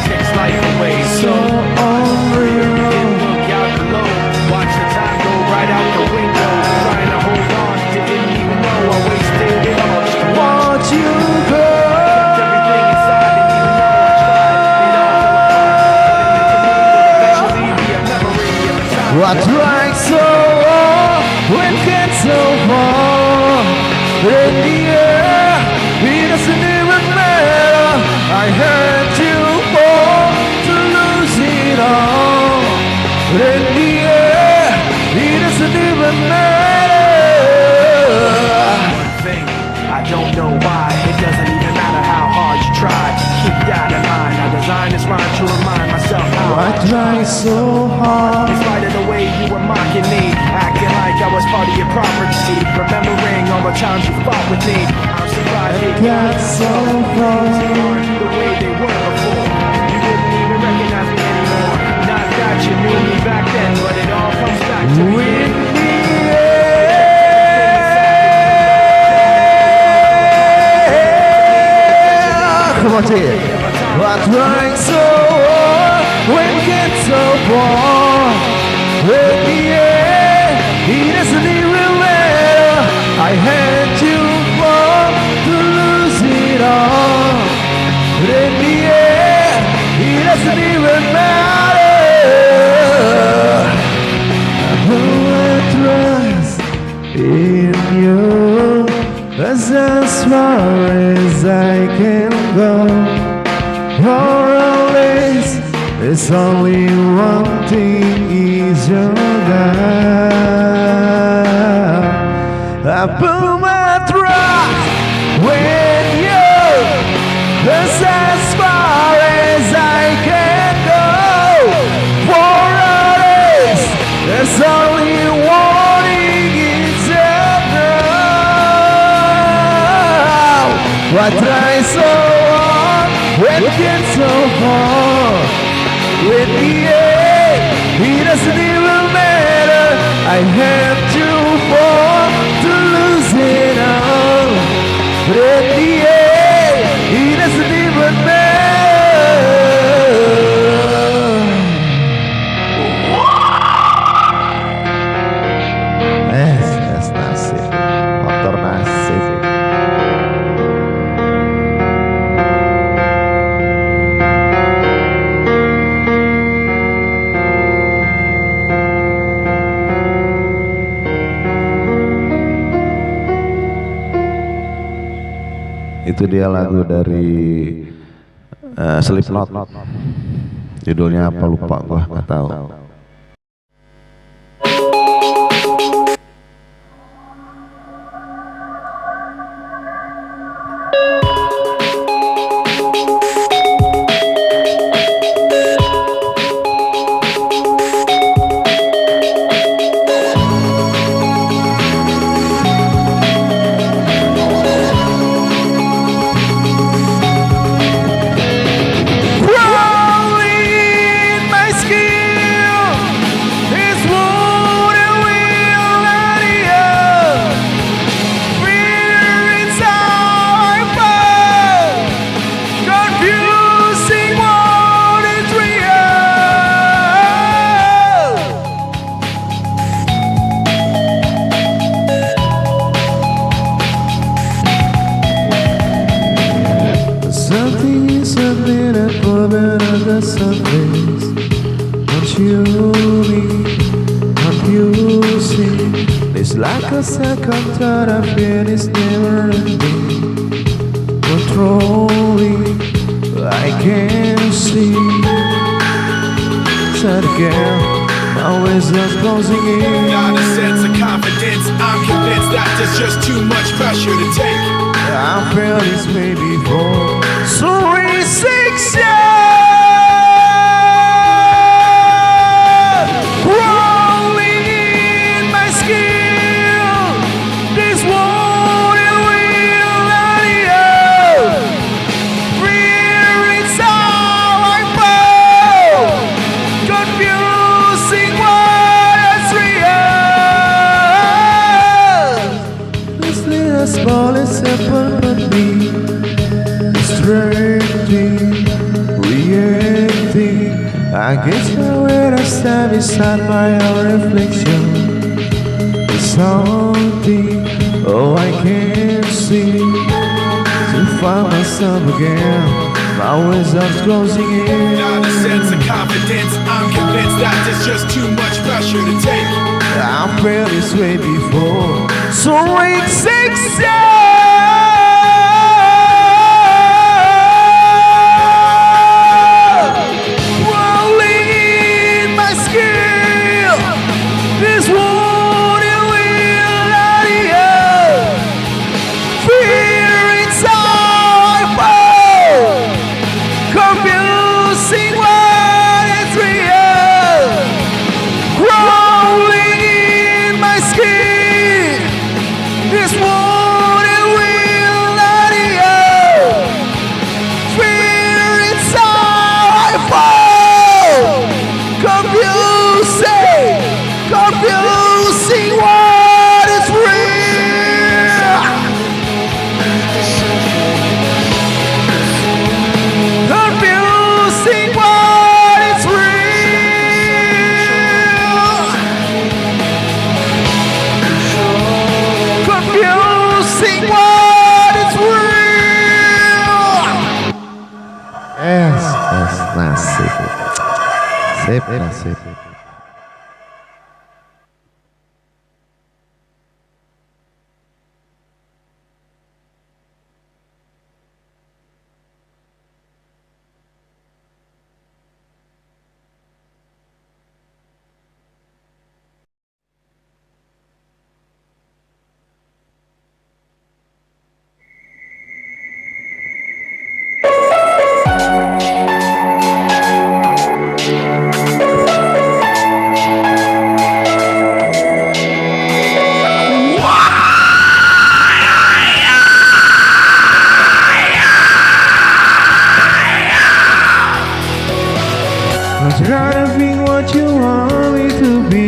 takes life away. So unreal. Look out below, watch the time go right out the window. Trying to hold on, didn't even know I wasted it all. Just watch you go. Everything inside, and even though I tried, it all fell apart. But it meant to me will eventually be a memory of a time. I tried so hard, went get so far. In the air, it doesn't even matter. I had to fall to lose it all. In the air, it doesn't even matter. One thing, I don't know why. It doesn't even matter how hard you try. Keep that in mind. I designed this rhyme to remind myself how I tried so hard. in spite of the way you were mocking me, acting like I was part of your property, remembering all the times you fought with me. I'm surprised you Got so far. the way they were before. You didn't even recognize me anymore. Not that you knew me back then, but it all comes back to me. In the air. Come on, say it. I tried so hard, when get so far. In the air, it doesn't even matter. I had to fall to lose it all. In the air, it doesn't even matter. I put my trust in you. That's as far as I can go. For always, there's only one thing is your love. I put my trust when you. That's as far as I can go. For always, there's only one thing is your love. I try so hard, when it gets so hard. With the air, it doesn't even matter. I have to fall to lose it all. But in the air, it doesn't even matter. That's nasib. Faktor nasib. Itu dia lagu dari Slipknot. Judulnya apa lupa gua, nggak tahu. Something is happening at moment of the surface. Don't you be confusing? It's like a second thought of it is never ending. Controlling, I can't see. Said again, now it's just closing in. Not a sense of confidence, I'm convinced that there's just too much pressure to take. I felt this way before. So restriction, crawling in my skin. This wouldn't will let you. Fear is how I fall. Confusing what is real. This little small is simple but me. I get you when I stand beside my own reflection. It's something, oh I can't see. To find myself again, my wisdom's closing in. Not a sense of confidence, I'm convinced that there's just too much pressure to take. I'm felt this way before, so wait 6 years. Rolling in my skill, this warning will not hear. Fear inside, confusing what is real. Crawling in my skin, this warning will not hear. Fear inside, confusing what is real. Confusing what is real. Confusing what is real. Yes, nasip. Sip, nasip. I'm trying to be what you want me to be.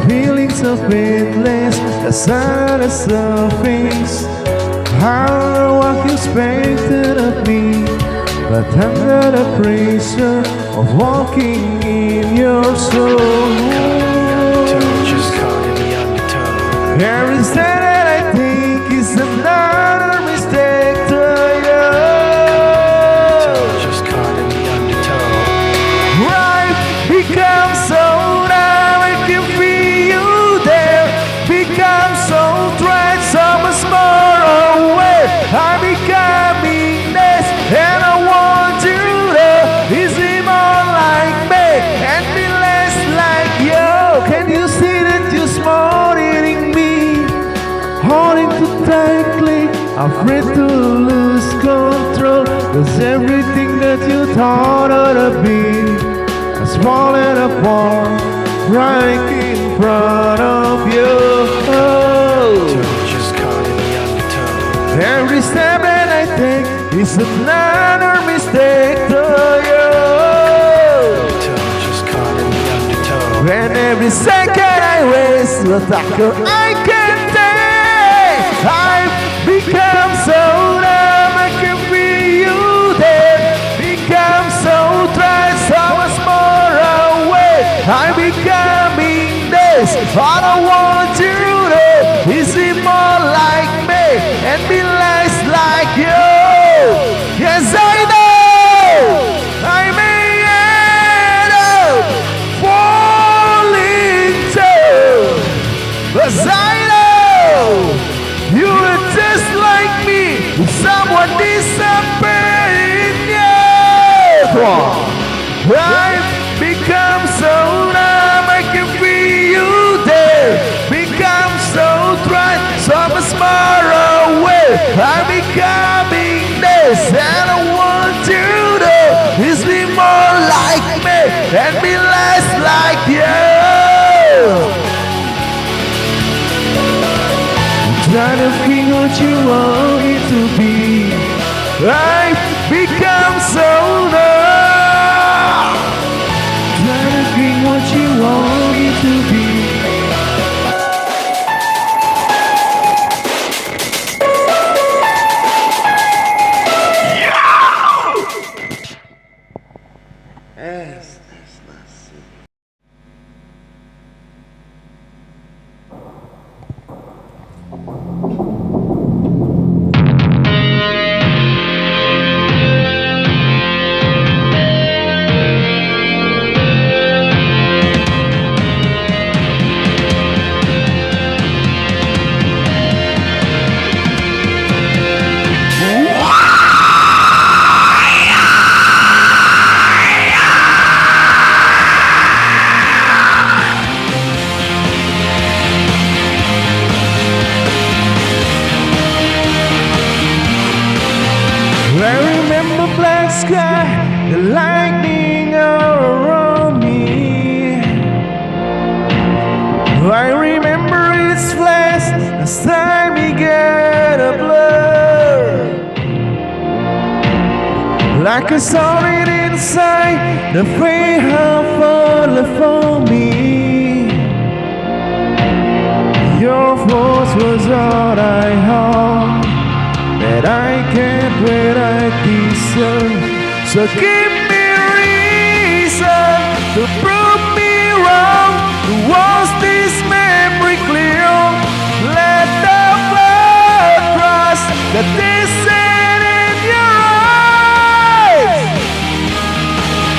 Feelings of endless, the saddest of things. I don't know what you expected of me, but under the pressure of walking in your soul, Just caught in the undertow. every step that I think is another mistake to you. Just caught in the undertow. Life becomes so now I can feel you there. Become so dry, so much more away. I'm becoming this, and I want you to be more like me and be less like you. Can you see that you're smothering me, holding too tightly, afraid to lose control? 'Cause everything that you thought ought to be has fallen apart right in front of you. Just caught in the undertow. Every step that I take is another mistake to you. Just caught in the undertow. And every second I waste with darker I can take. I've become so numb, I can feel you there. Become so dry, so much more away. I'm becoming this. I don't want you to be more like me and be less like you. Yes, I know I may end up falling too, but I know you are just like me. Someone disappearing, yeah. I've become so numb, I can feel you there. Become so dry, so much more away. I'm becoming this, and I want you to be more like me and be less like you. Trying to be what you want it to be. I've become so numb. Trying to be what you want it to be. Yes. and the black sky, the lightning all around me. I remember its flash as time began a blur, like I saw it inside the frame of fallen for me. Your voice was all I heard, that I can't wait, I deserve. So give me reason to prove me wrong, to wash this memory clear. Let the blood cross the descent in your eyes.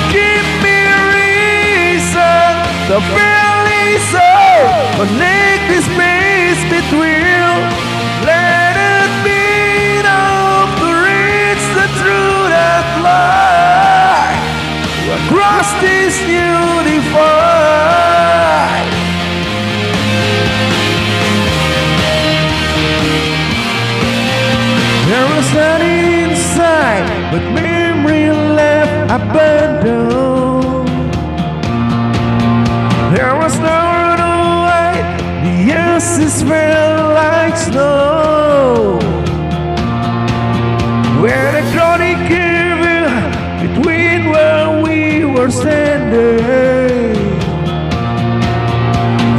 Give me reason to feel so, connect this space between. Let it be enough to reach the truth that lies across this new divide. There was nothing inside but memory left abandoned. There was no road to hide, the answers felt like snow. Where the chronic gave between where we were standing.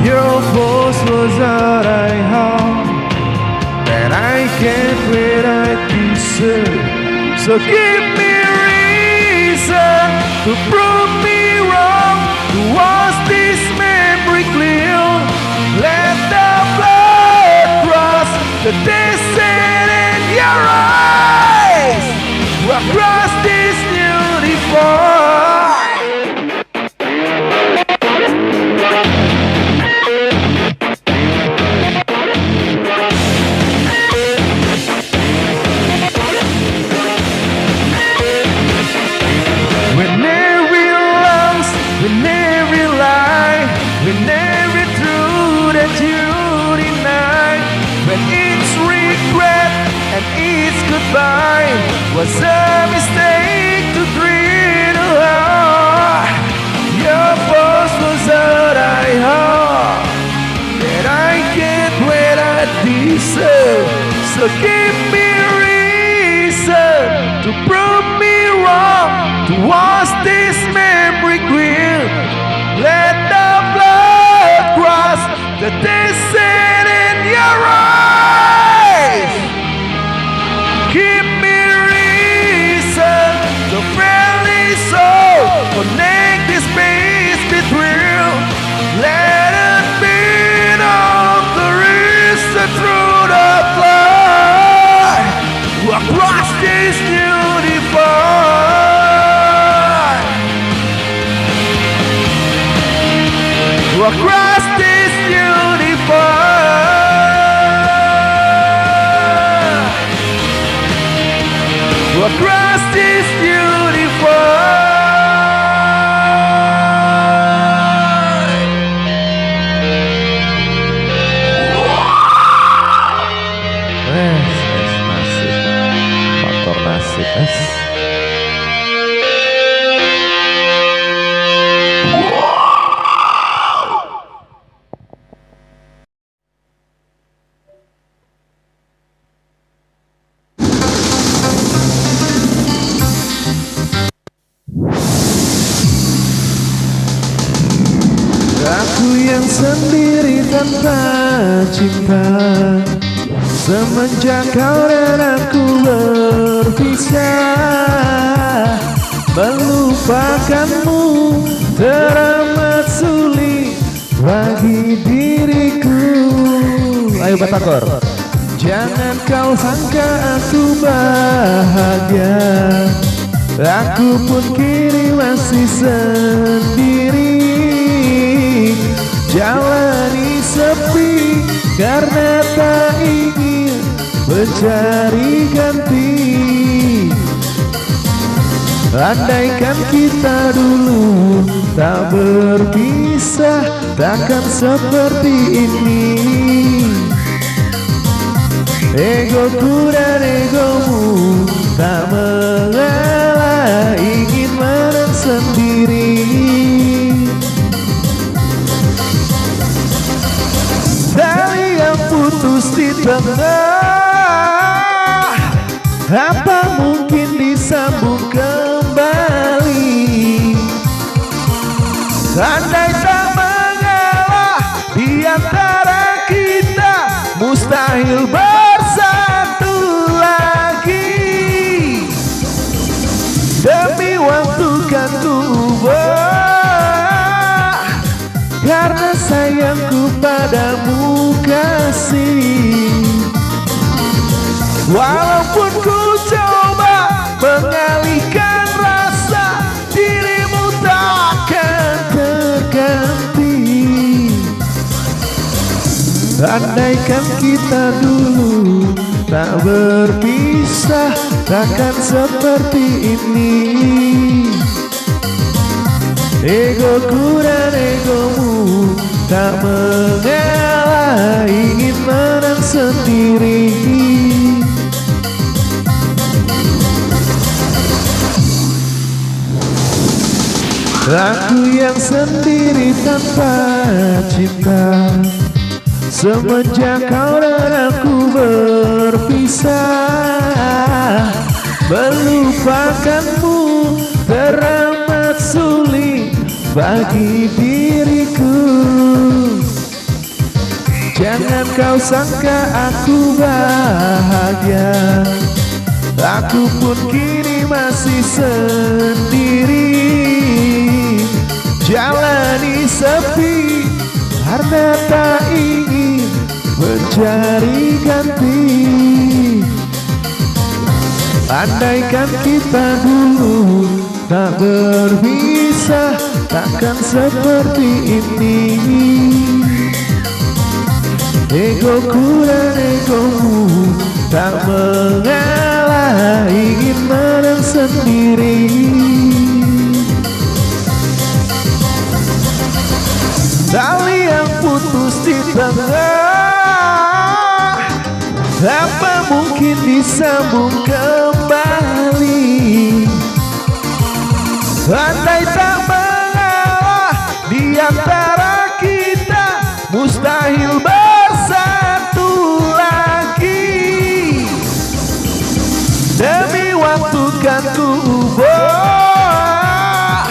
Your voice was all I heard, and I can't wait, I deserve. So give me reason to prove me wrong, to wash this memory clear. Let the blood cross the descent in your eyes, across this new divide. When every loss, when every lie, when every truth that you deny, when it's regret and it's goodbye, was a mistake to dream of heart. Your voice was all I heard, that I can't wait, I deserve. So give me reason to prove me wrong, to wash this memory clear. Let the blood cross the descent in your eyes. Give me reason to friendly soul, connect this space between. Let it be enough to reach the truth of life across this new divide. Across this new divide. Across this new divide. Nasib, faktor nasib. Aku yang sendiri tanpa cinta, semenjak kau dan aku berpisah. Melupakanmu teramat sulit bagi diriku. Ayo Batagor. Jangan kau sangka aku bahagia, aku pun kini masih sendiri. Jalani sepi karena tak ingin mencari ganti. Andaikan kita dulu tak berpisah, takkan seperti ini. Egoku dan egomu tak mengapa. tengah, apa mungkin disambung kembali? Andai tak mengalah di antara kita, mustahil bersatu lagi. Demi waktu kan ku ubah, karena sayangku padamu kasih. Walaupun ku coba mengalihkan rasa, dirimu takkan terganti. Andaikan kita dulu tak berpisah, takkan seperti ini. Egoku dan egomu tak mengalah, ingin menang sendiri. Aku yang sendiri tanpa cinta, semenjak kau dan aku berpisah. Melupakanmu teramat sulit bagi diriku. Jangan kau sangka aku bahagia, aku pun kini masih sendiri. Jalani sepi karena tak ingin mencari ganti. Andaikan kita dulu tak berpisah, takkan seperti ini. Egoku dan egomu tak mengalah, ingin menang sendiri. Tali yang putus di tengah, apa mungkin disambung kembali? Andai tak mengalah di antara kita, mustahil bersatu lagi. Demi waktu kan ku ubah,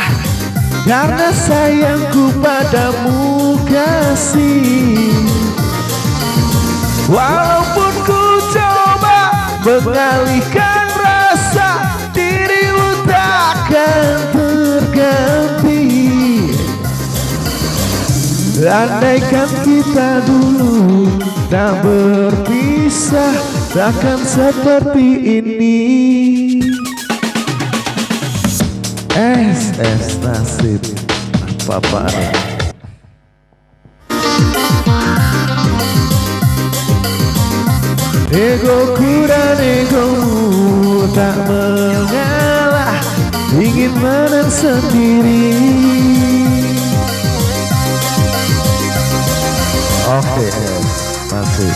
karena sayangku padamu kasih. Walaupun ku coba mengalihkan rasa, dirimu takkan terganti. Andaikan kita dulu tak berpisah, takkan seperti ini. SS nasib apa-apaan. Egoku dan egomu tak mengalah, ingin menang sendiri. Oke, masih.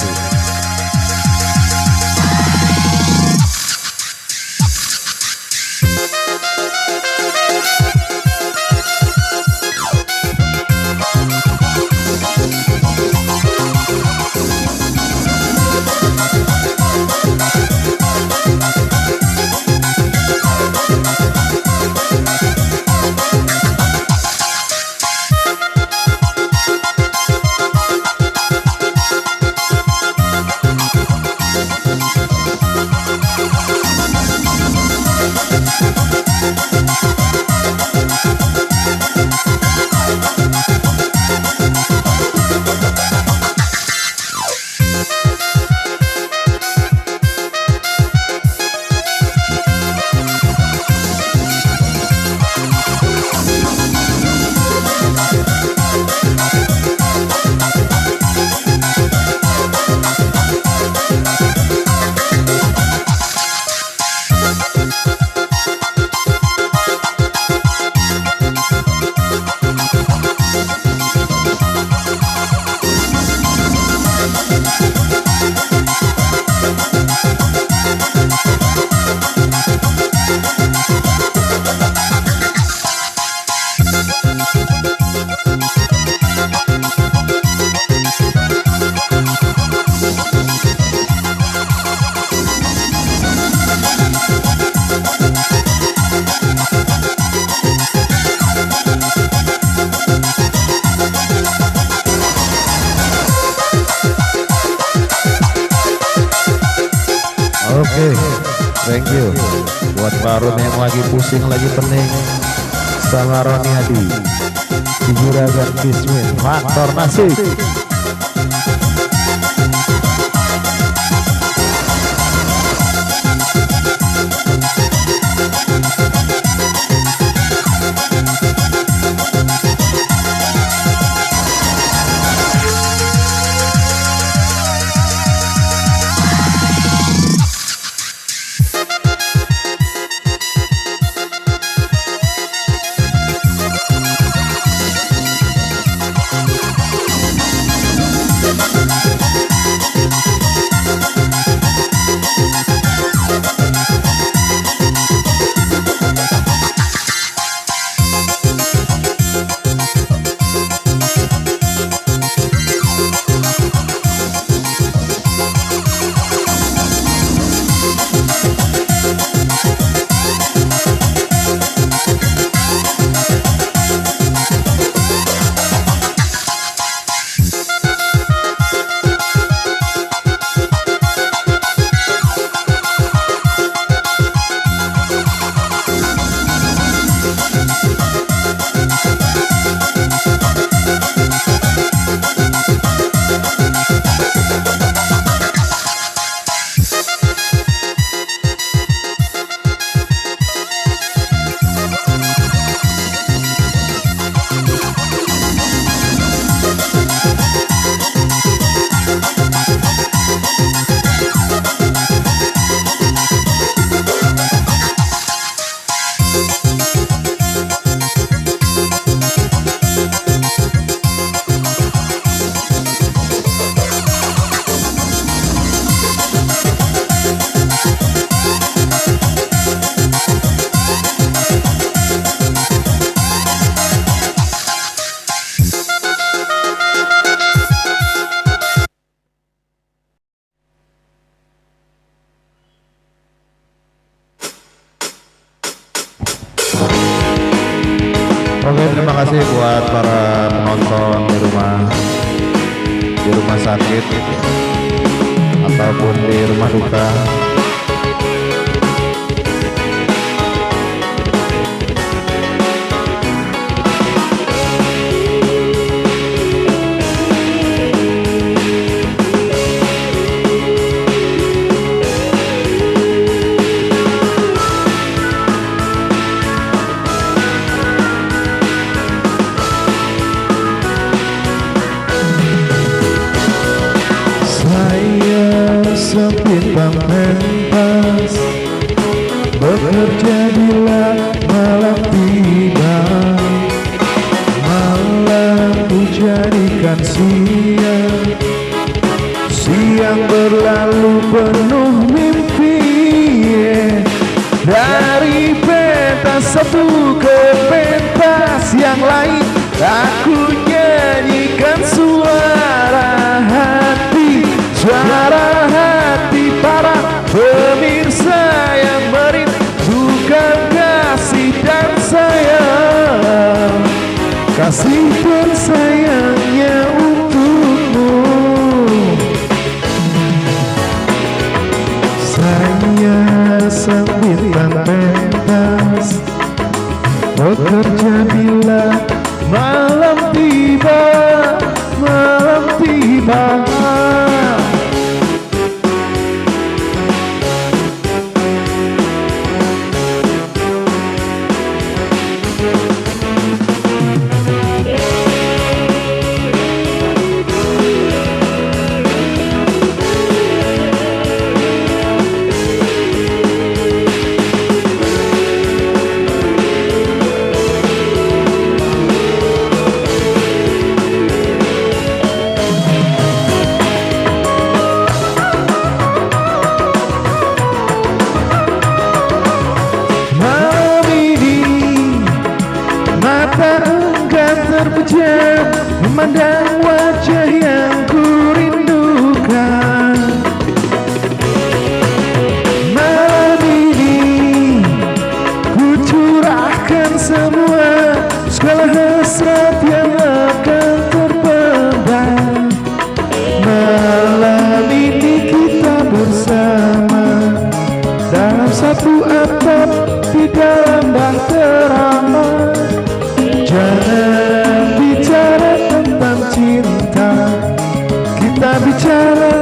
Thank you buat Pak Rum yang lagi pusing, lagi pening, sama Roni Adi di Juragan Kismin Faktor Nasib. Oke, terima kasih buat para penonton di rumah sakit ataupun di rumah duka. Sepintang pentas bekerja bila malam tiba, malam dijadikan siang berlalu penuh mimpi. Dari pentas satu ke pentas yang lain, aku nyanyikan suara hati, suara hati para pemirsa yang merindukan kasih dan sayang, kasih dan sayangnya untukmu. Saya sang bintang pentas bekerja bila malam tiba, malam tiba. Terpejam memandang wajah yang ku rindukan. Malam ini ku curahkan semua segala hasrat yang akan terpendam. Malam ini kita bersama dalam satu atap di dalam bahtera. Jangan bicara tentang cinta, kita bicara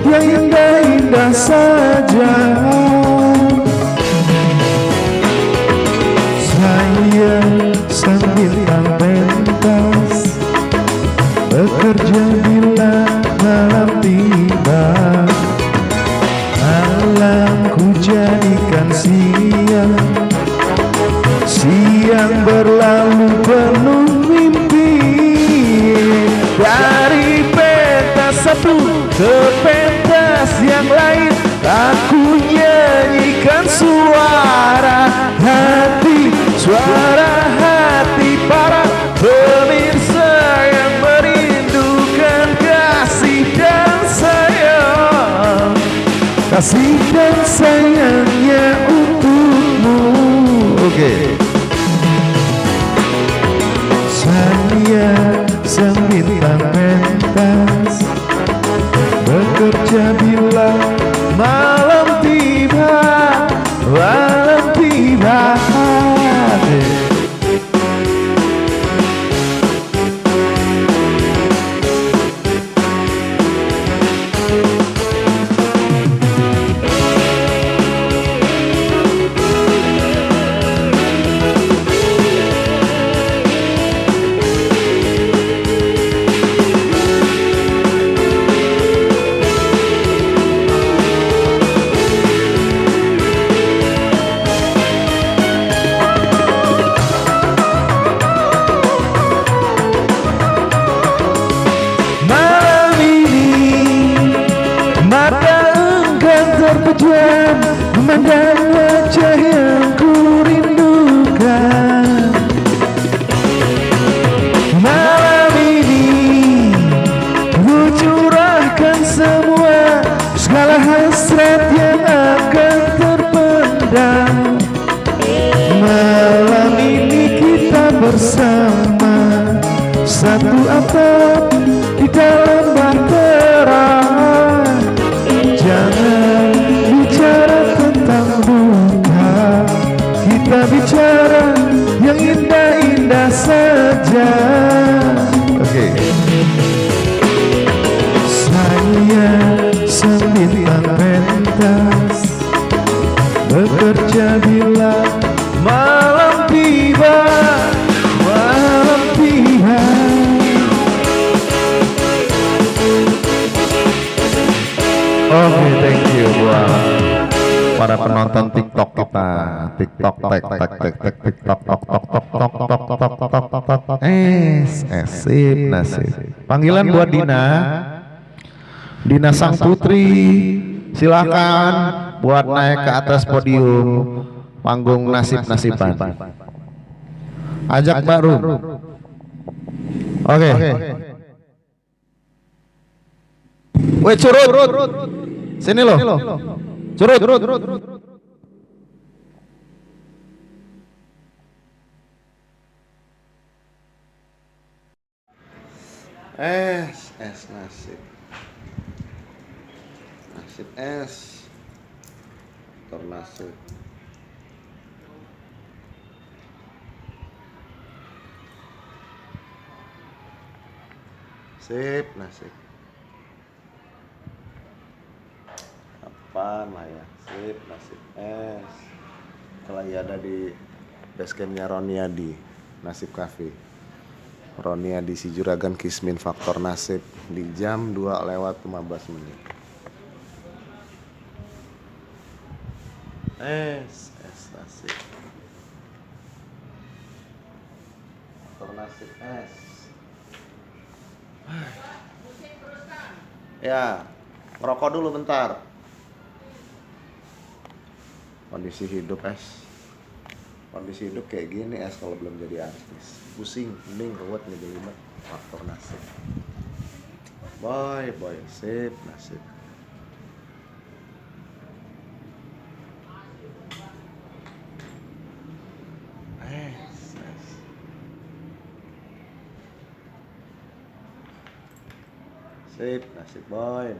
yang indah-indah saja. Saya sang bintang pentas, bekerja bila malam tiba. Malamku jadikan siang, siang berlalu penuh mimpi. Dari pentas satu ke pentas yang lain, aku nyanyikan suara hati, suara hati para pemirsa yang merindukan kasih dan sayang, kasih dan sayangnya untukmu. Oke. Saya sang bintang pentas, bekerja bila malam tiba, malam tiba. Terpejam memandang wajah yang ku rindukan. Malam ini ku curahkan semua segala hasrat yang akan terpendam. Malam ini kita bersama, satu atap di dalam bahtera. Jangan bicara tentang duka, kita bicara yang indah-indah saja. Oke. Saya sang bintang pentas, bekerja bila malam tiba, malam tiba. Oke, thank you buat para penonton TikTok kita. TikTok, TikTok, sip, nasib. Panggilan buat Dina, Dina Sang Putri, silakan buat naik ke atas podium panggung nasib-nasiban. Ajak Mbak Rum. Oke. Weh, curut. Sini loh. Curut. Nasib. Nasib Tornasib. Sip, nasib. Apaan lah ya, sip, nasib lagi ada di basecampnya Roniadi Nasib Cafe. Roniadi si Juragan Kismin Faktor Nasib di jam 2:15. Nasib Faktor Nasib ya, ngerokok dulu bentar. Kondisi hidup kayak gini kalau belum jadi artis, pusing, mending ruwet ngejelimet. Faktor nasib. Boy, sip, nasib. Sip, nasib, boy.